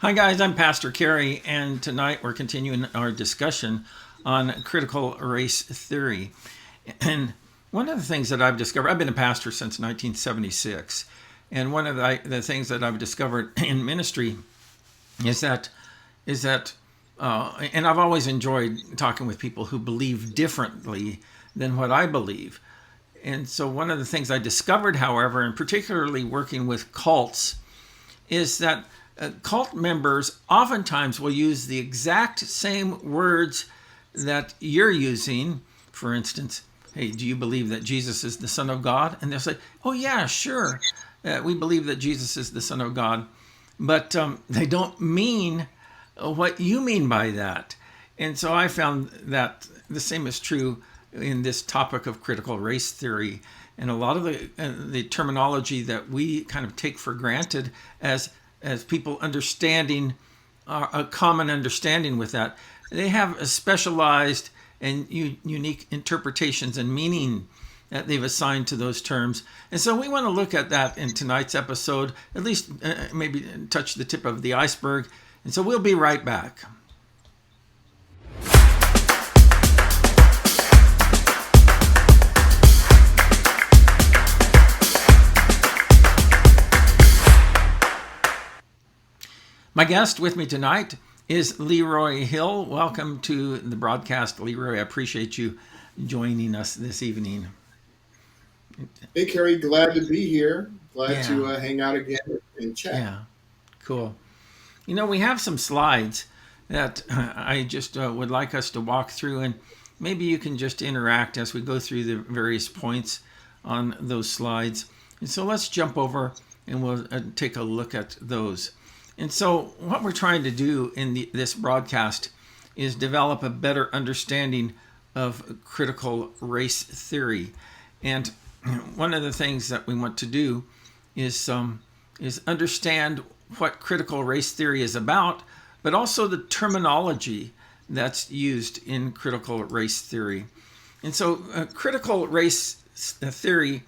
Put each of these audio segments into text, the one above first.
Hi, guys. I'm Pastor Kerry, and tonight we're continuing our discussion on critical race theory. And one of the things that I've discovered, I've been a pastor since 1976, and one of the things that I've discovered in ministry is that, and I've always enjoyed talking with people who believe differently than what I believe. And so one of the things I discovered, however, and particularly working with cults, is that cult members oftentimes will use the exact same words that you're using. For instance, hey, do you believe that Jesus is the Son of God? And they'll say, oh yeah, sure. We believe that Jesus is the Son of God. But they don't mean what you mean by that. And so I found that the same is true in this topic of critical race theory. And a lot of the terminology that we kind of take for granted as people understanding a common understanding with that, they have a specialized and unique interpretations and meaning that they've assigned to those terms. And so we want to look at that in tonight's episode, at least maybe touch the tip of the iceberg. And so we'll be right back. My guest with me tonight is Leroy Hill. Welcome to the broadcast, Leroy. I appreciate you joining us this evening. Hey, Kerry, glad to be here. Glad to hang out again and chat. Yeah, cool. You know, we have some slides that I just would like us to walk through, and maybe you can just interact as we go through the various points on those slides. And so let's jump over and we'll take a look at those. And so what we're trying to do in this broadcast is develop a better understanding of critical race theory. And one of the things that we want to do is understand what critical race theory is about, but also the terminology that's used in critical race theory. And so critical race theory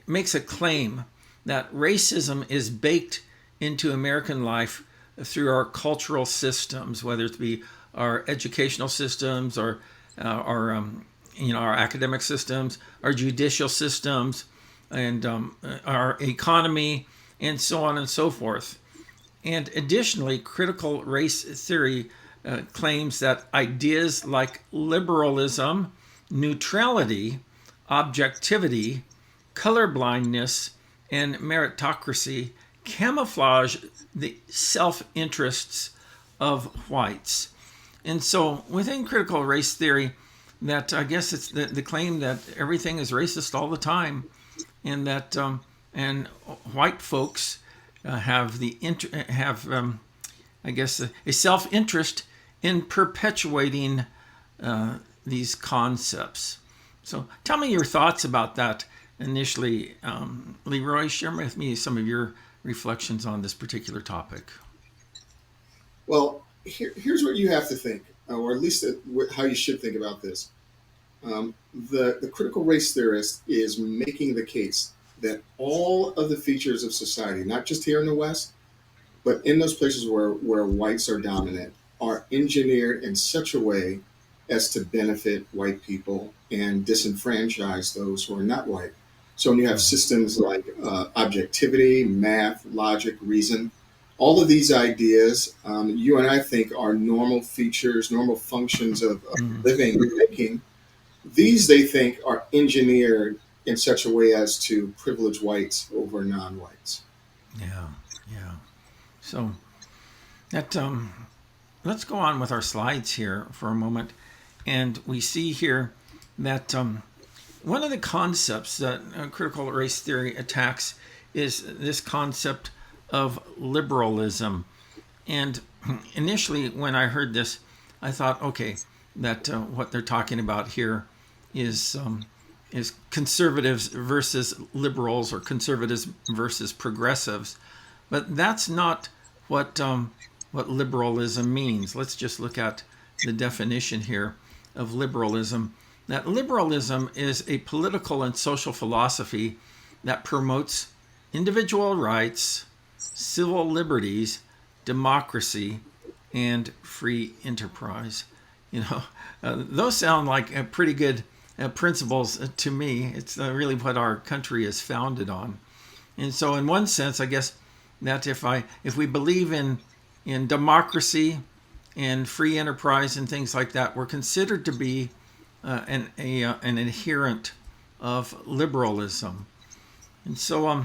makes a claim that racism is baked into American life through our cultural systems, whether it be our educational systems or our academic systems, our judicial systems, and our economy, and so on and so forth. And additionally, critical race theory claims that ideas like liberalism, neutrality, objectivity, colorblindness, and meritocracy camouflage the self-interests of whites. And so within critical race theory, that I guess it's the claim that everything is racist all the time, and that and white folks have a self-interest in perpetuating these concepts. So tell me your thoughts about that initially. Leroy, share with me some of your reflections on this particular topic. Well, here's what you have to think, or at least how you should think about this. The critical race theorist is making the case that all of the features of society, not just here in the West, but in those places where whites are dominant, are engineered in such a way as to benefit white people and disenfranchise those who are not white. So when you have systems like objectivity, math, logic, reason, all of these ideas, you and I think are normal features, normal functions of living and thinking. These, they think, are engineered in such a way as to privilege whites over non-whites. Yeah. So that let's go on with our slides here for a moment. And we see here that one of the concepts that critical race theory attacks is this concept of liberalism. And initially, when I heard this, I thought, okay, that what they're talking about here is conservatives versus liberals, or conservatives versus progressives. But that's not what liberalism means. Let's just look at the definition here of liberalism. That liberalism is a political and social philosophy that promotes individual rights, civil liberties, democracy, and free enterprise. You know, those sound like pretty good principles to me. It's really what our country is founded on. And so, in one sense, I guess that if we believe in democracy and free enterprise and things like that, we're considered to be an adherent of liberalism. And so,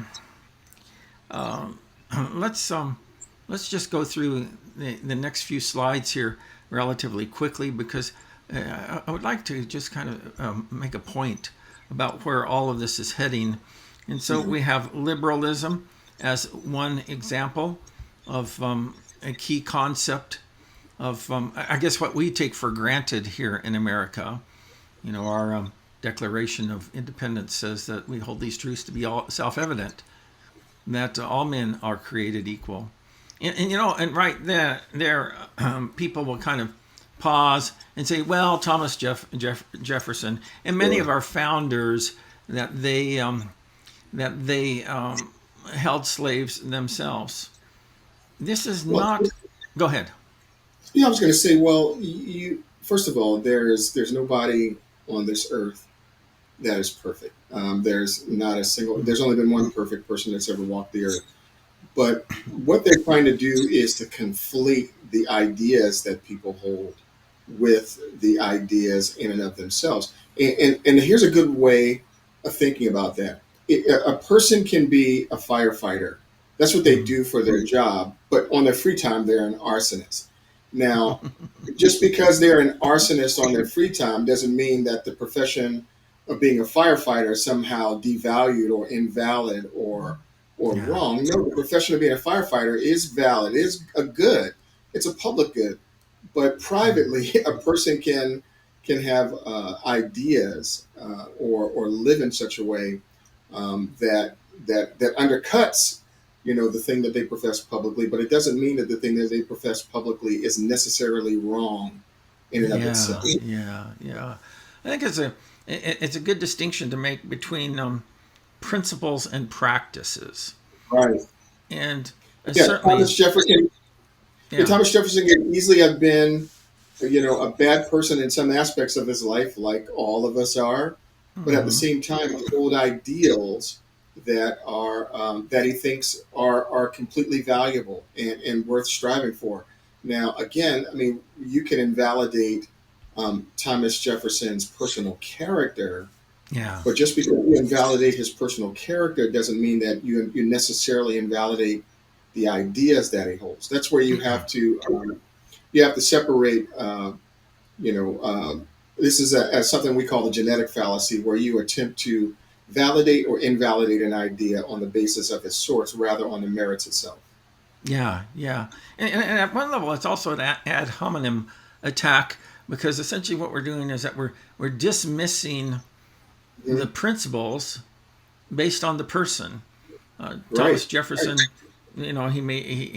let's just go through the next few slides here relatively quickly, because I would like to just kind of make a point about where all of this is heading. And so we have liberalism as one example of a key concept of, I guess, what we take for granted here in America. You know, our Declaration of Independence says that we hold these truths to be all self-evident, that all men are created equal. And you know, and right there, people will kind of pause and say, well, Thomas Jefferson and many of our founders, that they held slaves themselves. This is not. Go ahead. Yeah, I was going to say, well, you first of all, there's nobody on this earth that is perfect. There's not a single. There's only been one perfect person that's ever walked the earth. But what they're trying to do is to conflate the ideas that people hold with the ideas in and of themselves. And here's a good way of thinking about that. A person can be a firefighter. That's what they do for their job. But on their free time, they're an arsonist. Now, just because they're an arsonist on their free time doesn't mean that the profession of being a firefighter is somehow devalued or invalid or wrong. No, the profession of being a firefighter is valid. It's a good. It's a public good. But privately, a person can have ideas or live in such a way that undercuts, the thing that they profess publicly. But it doesn't mean that the thing that they profess publicly is necessarily wrong in and of itself. Yeah. I think it's a good distinction to make between principles and practices. Right. And certainly, Thomas Jefferson could easily have been, a bad person in some aspects of his life, like all of us are, but at the same time, hold ideals that are that he thinks are completely valuable and worth striving for. Now, again, I mean, you can invalidate Thomas Jefferson's personal character. Yeah. But just because you invalidate his personal character doesn't mean that you necessarily invalidate the ideas that he holds. That's where you have to separate. This is something we call the genetic fallacy, where you attempt to validate or invalidate an idea on the basis of its source rather on the merits itself. Yeah. And at one level, it's also an ad hominem attack, because essentially what we're doing is that we're dismissing the principles based on the person. Thomas Jefferson, he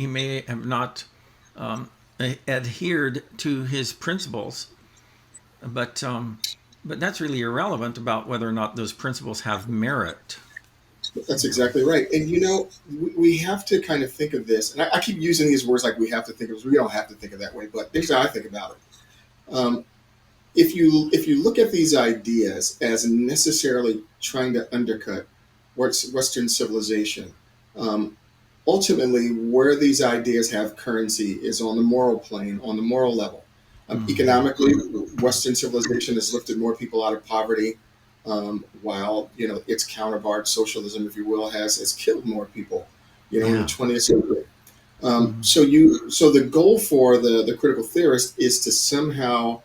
may have not adhered to his principles, but that's really irrelevant about whether or not those principles have merit. That's exactly right. And we have to kind of think of this, and I keep using these words like we have to think of it. We don't have to think of it that way, but here's how I think about it. If you look at these ideas as necessarily trying to undercut Western civilization, ultimately where these ideas have currency is on the moral plane, on the moral level. Economically, Western civilization has lifted more people out of poverty, while its counterpart, socialism, if you will, has killed more people, in the 20th century. So the goal for the critical theorist is to somehow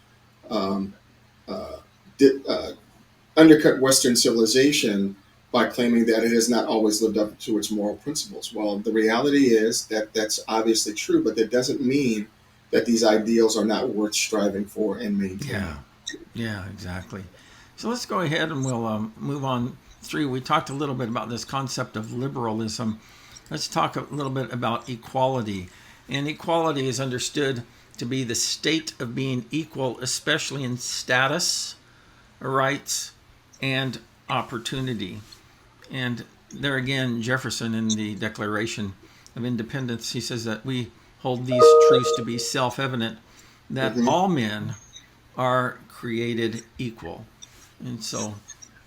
undercut Western civilization by claiming that it has not always lived up to its moral principles. Well, the reality is that that's obviously true, but that doesn't mean that these ideals are not worth striving for and maintaining. Yeah, exactly. So let's go ahead and we'll move on through. We talked a little bit about this concept of liberalism. Let's talk a little bit about equality. And equality is understood to be the state of being equal, especially in status, rights, and opportunity. And there again, Jefferson in the Declaration of Independence, he says that we hold these truths to be self-evident, that Hmm. all men are created equal. And so,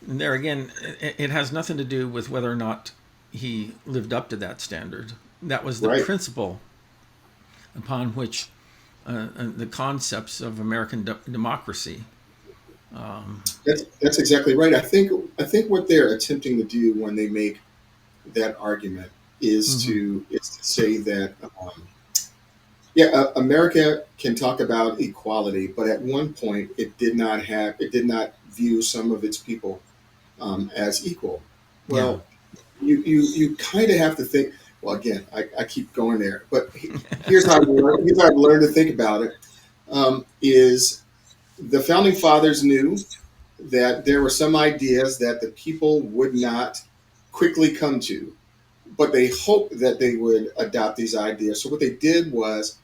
and there again, it has nothing to do with whether or not he lived up to that standard. That was the Right. principle upon which the concepts of American democracy. That's exactly right. I think what they're attempting to do when they make that argument Mm-hmm. is to say that yeah, America can talk about equality, but at one point it did not view some of its people as equal. Yeah. Well, you kind of have to think. Well, again, I keep going there, but here's how I've learned to think about it. Is the founding fathers knew that there were some ideas that the people would not quickly come to, but they hoped that they would adopt these ideas. So what they did was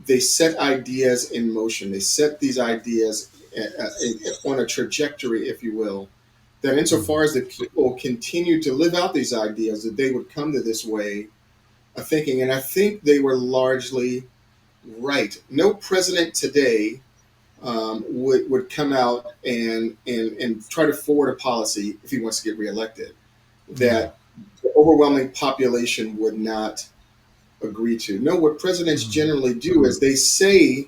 they set ideas in motion. They set these ideas on a trajectory, if you will, that insofar as the people continued to live out these ideas, that they would come to this way of thinking. And I think they were largely right. No president today would come out and try to forward a policy if he wants to get reelected Yeah. that the overwhelming population would not agree to. No, what presidents Mm-hmm. generally do is they say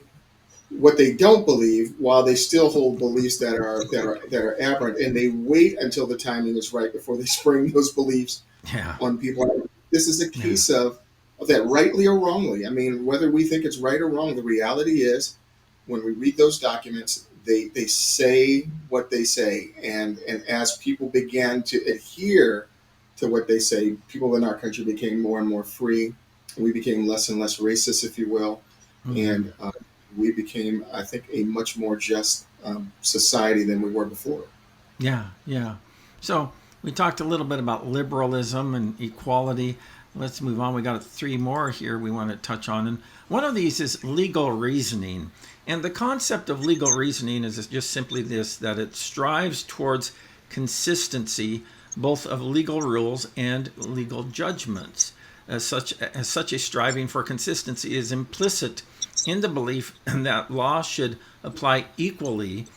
what they don't believe while they still hold beliefs that are aberrant, and they wait until the timing is right before they spring those beliefs Yeah. on people. This is a Yeah. case of that, rightly or wrongly. I mean, whether we think it's right or wrong, the reality is when we read those documents, they say what they say, and as people began to adhere to what they say, people in our country became more and more free. We became less and less racist, if you will, Mm-hmm. and we became, I think, a much more just society than we were before. Yeah. Yeah. So we talked a little bit about liberalism and equality. Let's move on. We got three more here we want to touch on. And one of these is legal reasoning. And the concept of legal reasoning is just simply this, that it strives towards consistency both of legal rules and legal judgments. As such a striving for consistency is implicit in the belief that law should apply equally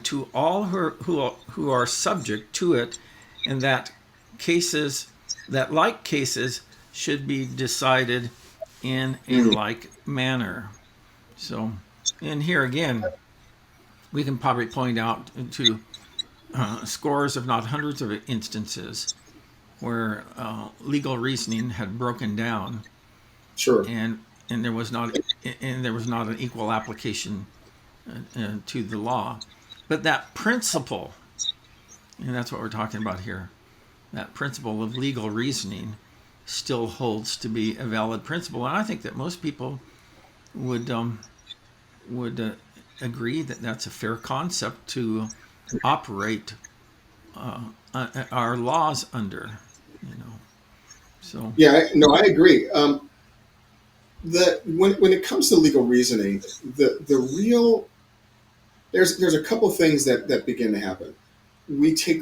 to all who are subject to it, and that cases that like cases should be decided in a Mm. like manner. So, and here again, we can probably point out to scores, if not hundreds, of instances where legal reasoning had broken down, Sure. and and there was not an equal application to the law. But that principle, and that's what we're talking about here, that principle of legal reasoning still holds to be a valid principle. And I think that most people would agree that that's a fair concept to operate our laws under. You know, so Yeah, no, I agree. When it comes to legal reasoning, the real there's a couple things that begin to happen. We take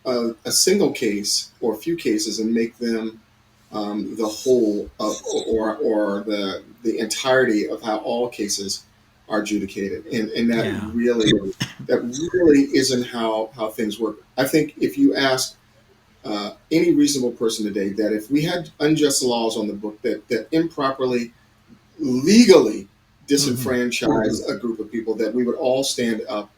a single case or a few cases and make them the whole of, or the entirety of how all cases are adjudicated, and yeah, that really isn't how things work. I think if you ask any reasonable person today that if we had unjust laws on the book that improperly legally mm-hmm. disenfranchise a group of people, that we would all stand up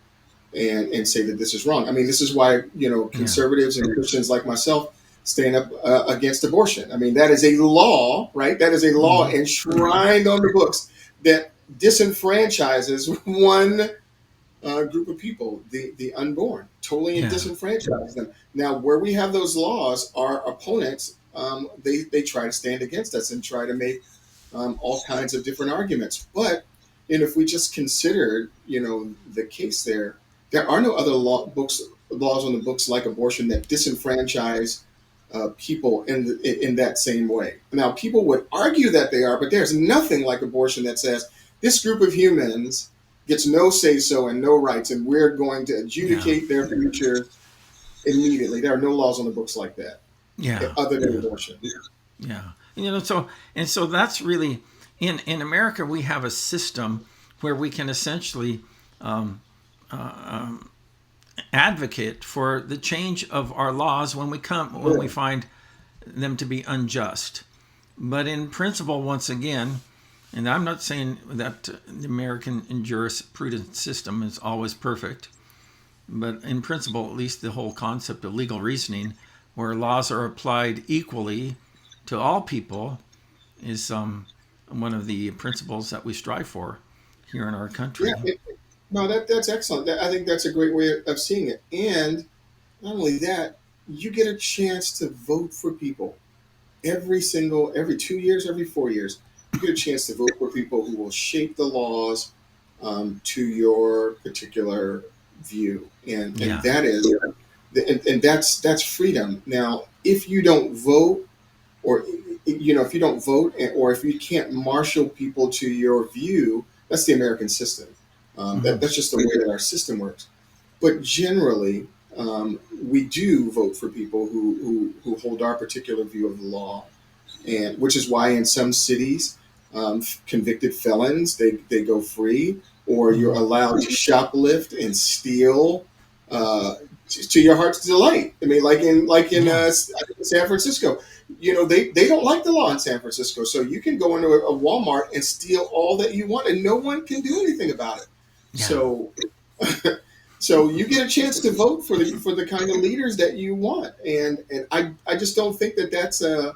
and say that this is wrong. I mean, this is why Yeah, conservatives and Christians like myself stand up against abortion. I mean, that is a law, right? That is a law mm-hmm. enshrined on the books that disenfranchises one group of people, the unborn, totally Yeah, disenfranchise them. Now, where we have those laws, our opponents they try to stand against us and try to make all kinds of different arguments. But if we just consider, the case there are no other laws on the books like abortion that disenfranchise people in that same way. Now, people would argue that they are, but there's nothing like abortion that says this group of humans gets no say so and no rights, and we're going to yeah, adjudicate their future immediately. There are no laws on the books like that yeah, other than yeah, abortion. yeah. So that's really, in America, we have a system where we can essentially advocate for the change of our laws when we find them to be unjust. But in principle, once again, and I'm not saying that the American jurisprudence system is always perfect, but in principle, at least the whole concept of legal reasoning, where laws are applied equally to all people, is one of the principles that we strive for here in our country. Yeah, no, that's excellent. I think that's a great way of seeing it. And not only that, you get a chance to vote for people every 2 years, every 4 years. You get a chance to vote for people who will shape the laws to your particular view, and Yeah. that is, and that's freedom. Now, if you don't vote, or if you don't vote, or if you can't marshal people to your view, that's the American system. Mm-hmm. That's just the way that our system works. But generally, we do vote for people who hold our particular view of the law, and which is why in some cities, convicted felons they go free, or you're Mm-hmm. allowed to shoplift and steal to your heart's delight. I mean, like in Yeah. San Francisco, they don't like the law in San Francisco, so you can go into a Walmart and steal all that you want, and no one can do anything about it. Yeah. So. So you get a chance to vote for the kind of leaders that you want, and I just don't think that's a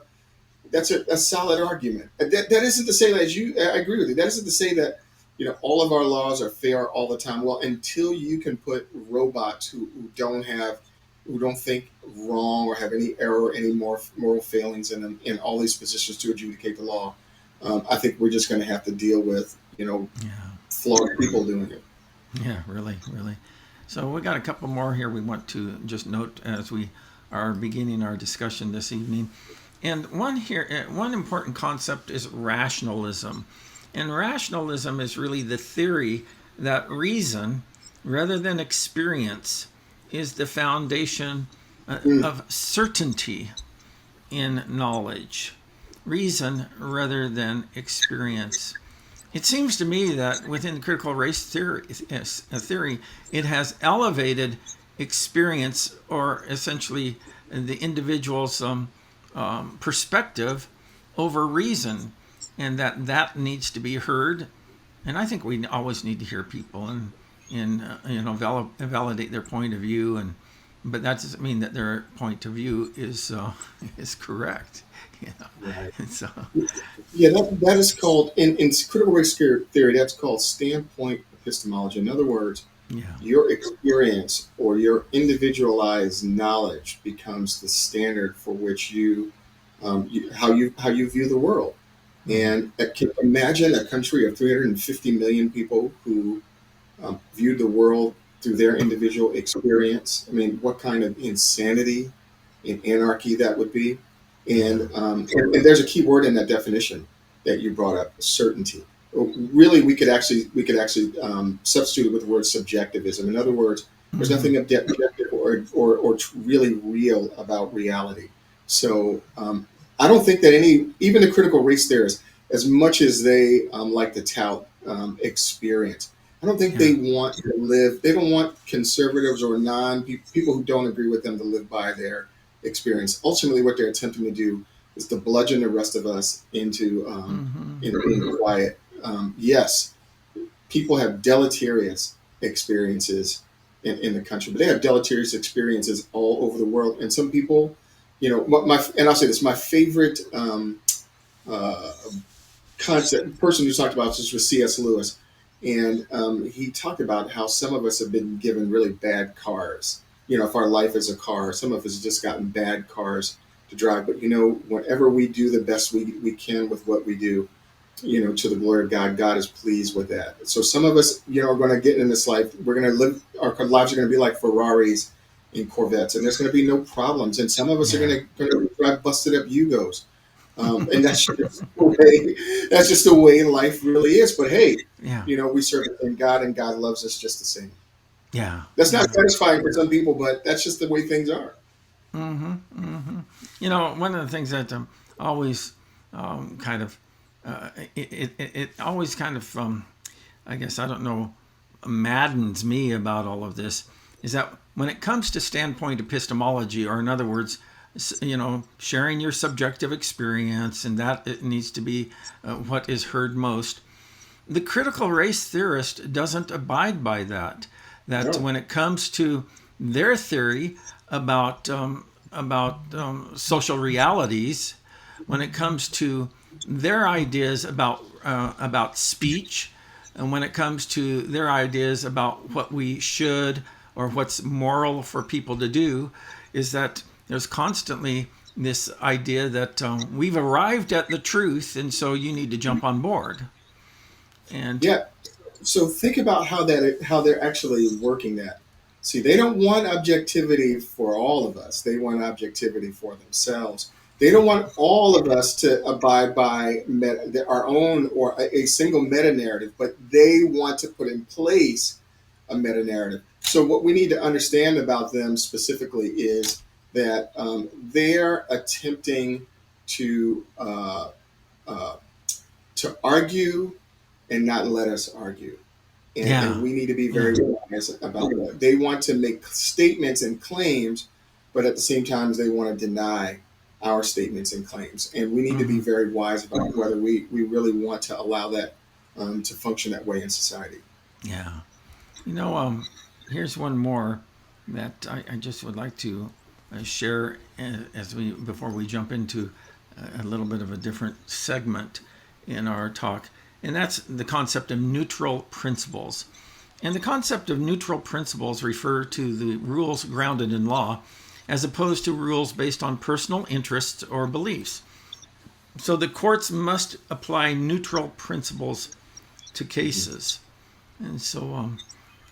solid argument. That isn't to say that, I agree with you. That isn't to say that all of our laws are fair all the time. Well, until you can put robots who don't think wrong or have any error, any more moral failings in them in all these positions to adjudicate the law, I think we're just going to have to deal with Yeah. flawed people doing it. Yeah. Really. Really. So we got a couple more here we want to just note as we are beginning our discussion this evening. And one important concept is rationalism. And rationalism is really the theory that reason, rather than experience, is the foundation Mm. of certainty in knowledge. Reason rather than experience. It seems to me that within critical race theory, it has elevated experience, or essentially the individual's perspective, over reason, and that needs to be heard. And I think we always need to hear people and validate their point of view, but that doesn't mean that their point of view is correct. Right. And so Yeah, that is called in critical race theory. That's called standpoint epistemology. In other words, yeah. your experience or your individualized knowledge becomes the standard for which how you view the world. Mm-hmm. And can you imagine a country of 350 million people who viewed the world through their individual experience? I mean, what kind of insanity and anarchy that would be? Yeah. And there's a key word in that definition that you brought up: certainty. Really, we could actually substitute it with the word subjectivism. In other words, there's Mm-hmm. nothing objective or really real about reality. So I don't think that even the critical race theorists, as much as they like to tout experience, I don't think Yeah. they want to live. They don't want conservatives or people who don't agree with them to live by their experience. Ultimately, what they're attempting to do is to bludgeon the rest of us Mm-hmm. into being quiet. Yes, people have deleterious experiences in the country, but they have deleterious experiences all over the world. And some people, and I'll say this: my favorite uh, concept person who's talked about this was C.S. Lewis, and he talked about how some of us have been given really bad cars. If our life is a car, some of us have just gotten bad cars to drive. But whenever we do the best we can with what we do, to the glory of God, God is pleased with that. So some of us, are going to get in this life. We're going to live. Our lives are going to be like Ferraris and Corvettes, and there's going to be no problems. And some of us are Yeah. going to drive busted up Yugos. And that's just the way life really is. But hey, Yeah. we serve in God, and God loves us just the same. Yeah. That's Yeah. not satisfying for some people, but that's just the way things are. Mm-hmm. Mm-hmm. One of the things that always kind of it always kind of, I guess, I don't know, maddens me about all of this is that when it comes to standpoint epistemology, or in other words, sharing your subjective experience, and that it needs to be what is heard most, the critical race theorist doesn't abide by that. That No. when it comes to their theory about social realities, when it comes to their ideas about speech, and when it comes to their ideas about what we should or what's moral for people to do, is that there's constantly this idea that we've arrived at the truth, and so you need to jump on board. And Yeah. So think about how they're actually working that. See, they don't want objectivity for all of us. They want objectivity for themselves. They don't want all of us to abide by our own or a single meta narrative, but they want to put in place a meta narrative. So what we need to understand about them specifically is that they're attempting to uh, to argue and not let us argue. And yeah, we need to be yeah, very wise about that. They want to make statements and claims, but at the same time, they want to deny our statements and claims. And we need to be hmm, very wise about whether we really want to allow that to function that way in society. yeah. Here's one more that I just would like to share as we before we jump into a little bit of a different segment in our talk, and that's the concept of neutral principles. And the concept of neutral principles refer to the rules grounded in law, as opposed to rules based on personal interests or beliefs. So the courts must apply neutral principles to cases. And so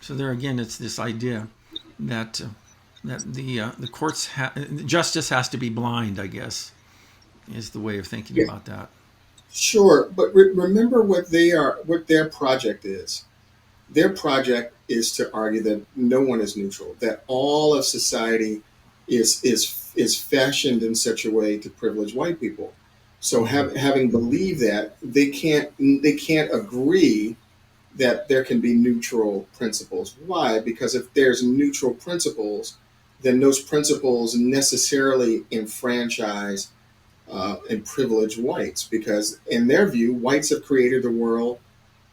there again, it's this idea that the courts justice has to be blind, I guess, is the way of thinking Yeah, about that. sure. But remember what their project is. Their project is to argue that no one is neutral, that all of society is fashioned in such a way to privilege white people. So Mm-hmm. having believed that, they can't agree that there can be neutral principles. Why? Because if there's neutral principles, then those principles necessarily enfranchise and privilege whites. Because in their view, whites have created the world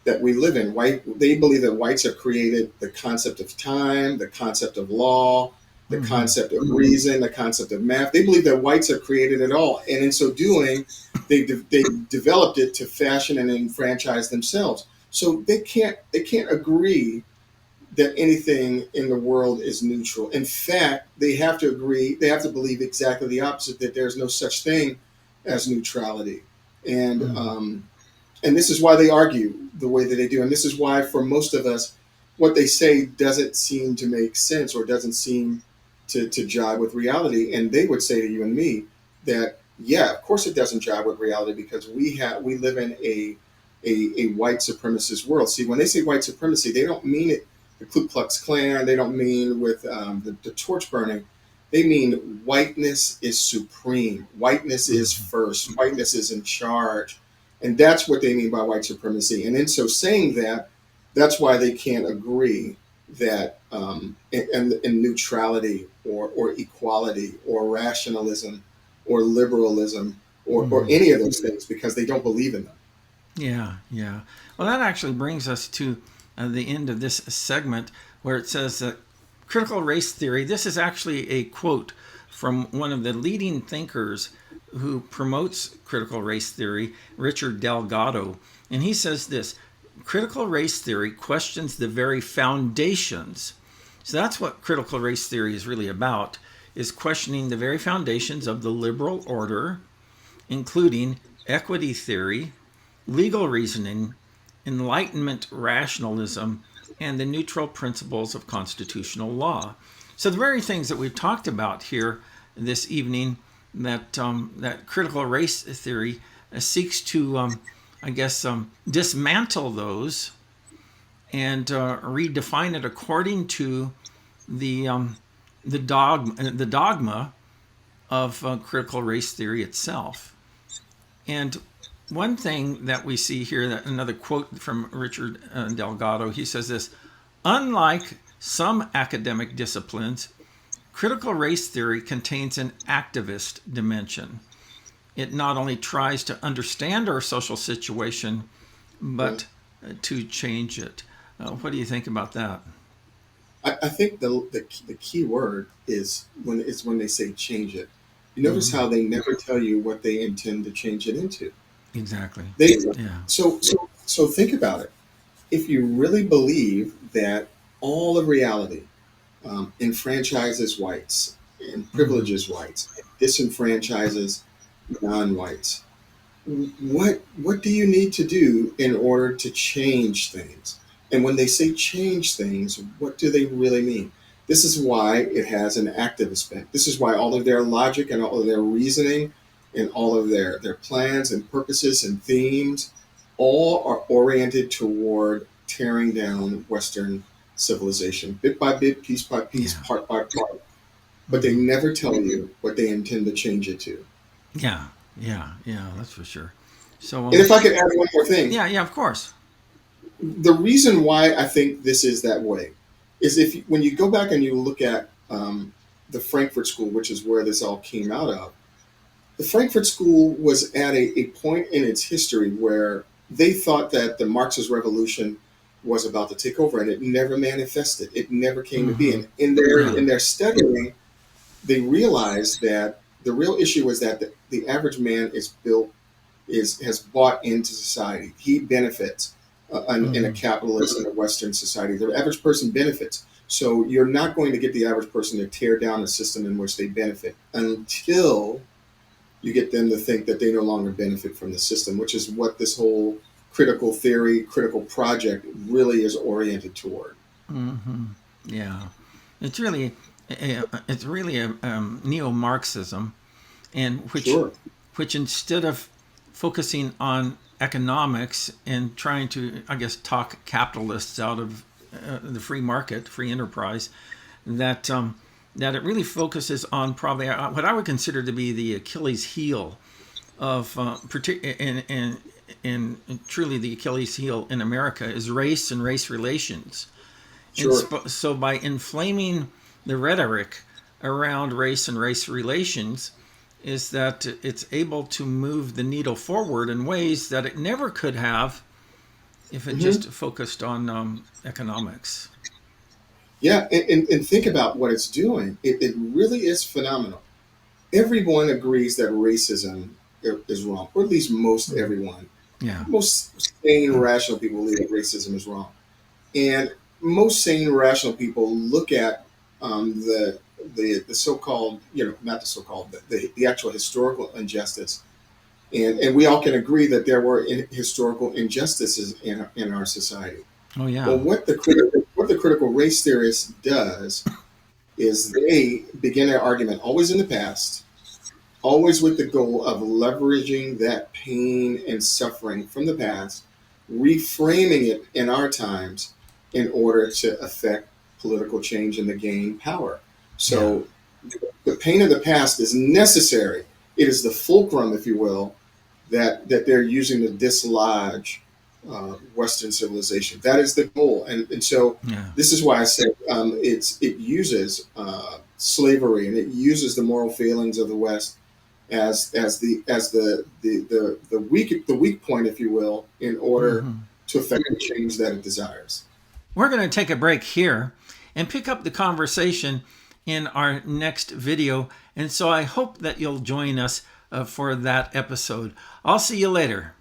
that we live in. They believe that whites have created the concept of time, the concept of law, the Mm-hmm. concept of reason, the concept of math. They believe that whites have created it all, and in so doing, they developed it to fashion and enfranchise themselves. So they can't agree that anything in the world is neutral. In fact, they have to agree. They have to believe exactly the opposite, that there's no such thing as neutrality. And Mm-hmm. and this is why they argue the way that they do. And this is why, for most of us, what they say doesn't seem to make sense or doesn't seem to jive with reality. And they would say to you and me that, yeah, of course it doesn't jive with reality, because we live in a white supremacist world. See, when they say white supremacy, they don't mean it the Ku Klux Klan. They don't mean with the torch burning. They mean whiteness is supreme. Whiteness is Mm-hmm. first. Whiteness is in charge. And that's what they mean by white supremacy. And in so saying that, that's why they can't agree that in neutrality or equality or rationalism or liberalism or Mm-hmm. any of those things, because they don't believe in them. Yeah, yeah. Well, that actually brings us to the end of this segment, where it says that critical race theory, this is actually a quote from one of the leading thinkers who promotes critical race theory, Richard Delgado. And he says this: critical race theory questions the very foundations. So that's what critical race theory is really about, is questioning the very foundations of the liberal order, including equity theory, legal reasoning, Enlightenment rationalism, and the neutral principles of constitutional law. So the very things that we've talked about here this evening, that critical race theory seeks to, I guess, dismantle those and redefine it according to the the dogma of critical race theory itself. And one thing that we see here, that another quote from Richard Delgado, he says this: unlike some academic disciplines, critical race theory contains an activist dimension. It not only tries to understand our social situation, but to change it. What do you think about that? I think the key word is when they say change it. You notice Mm-hmm. how they never tell you what they intend to change it into. Exactly. They Yeah. so think about it. If you really believe that all of reality enfranchises whites and Mm-hmm. privileges whites, and disenfranchises non-whites, what do you need to do in order to change things? And when they say change things, what do they really mean? This is why it has an activist bent. This is why all of their logic and all of their reasoning and all of their plans and purposes and themes all are oriented toward tearing down Western civilization, bit by bit, piece by piece, Yeah. part by part. But they Mm-hmm. never tell you what they intend to change it to. Yeah. Yeah. Yeah. That's for sure. So, And if I could add one more thing, yeah. Yeah. Of course. the reason why I think this is that way is when you go back and you look at the Frankfurt School, which is where this all came out of, the Frankfurt School was at a point in its history where they thought that the Marxist revolution was about to take over, and it never manifested. It never came to be. Mm-hmm. And in Yeah. their studying, they realized that the real issue was that the average man has bought into society. He benefits in a Mm-hmm. capitalist in a Western society. The average person benefits. So you're not going to get the average person to tear down a system in which they benefit until you get them to think that they no longer benefit from the system, which is what this whole critical theory, critical project really is oriented toward. Mm-hmm. Yeah. It's really, it's really a neo-Marxism, and Sure. which instead of focusing on economics and trying to, I guess, talk capitalists out of the free market, free enterprise, that that it really focuses on probably what I would consider to be the Achilles heel of and truly the Achilles heel in America is race and race relations. And Sure. so by inflaming the rhetoric around race and race relations, is that it's able to move the needle forward in ways that it never could have if it Hmm. just focused on economics. Yeah, and think about what it's doing. It really is phenomenal. Everyone agrees that racism is wrong, or at least most Mm. everyone. Yeah. Most sane, rational people believe that racism is wrong, and most sane, rational people look at um, the the so-called, not the so-called, the actual historical injustice, and we all can agree that there were historical injustices in our society. Oh yeah. Well, what the critical race theorist does is they begin their argument always in the past, always with the goal of leveraging that pain and suffering from the past, reframing it in our times in order to affect political change and to gain power. Yeah. So the pain of the past is necessary. It is the fulcrum, if you will, that they're using to dislodge Western civilization. That is the goal, and so Yeah. this is why I said it uses slavery and it uses the moral failings of the West as the weak point, if you will, in order Hmm. to affect the change that it desires. We're going to take a break here and pick up the conversation in our next video. And so I hope that you'll join us for that episode. I'll see you later.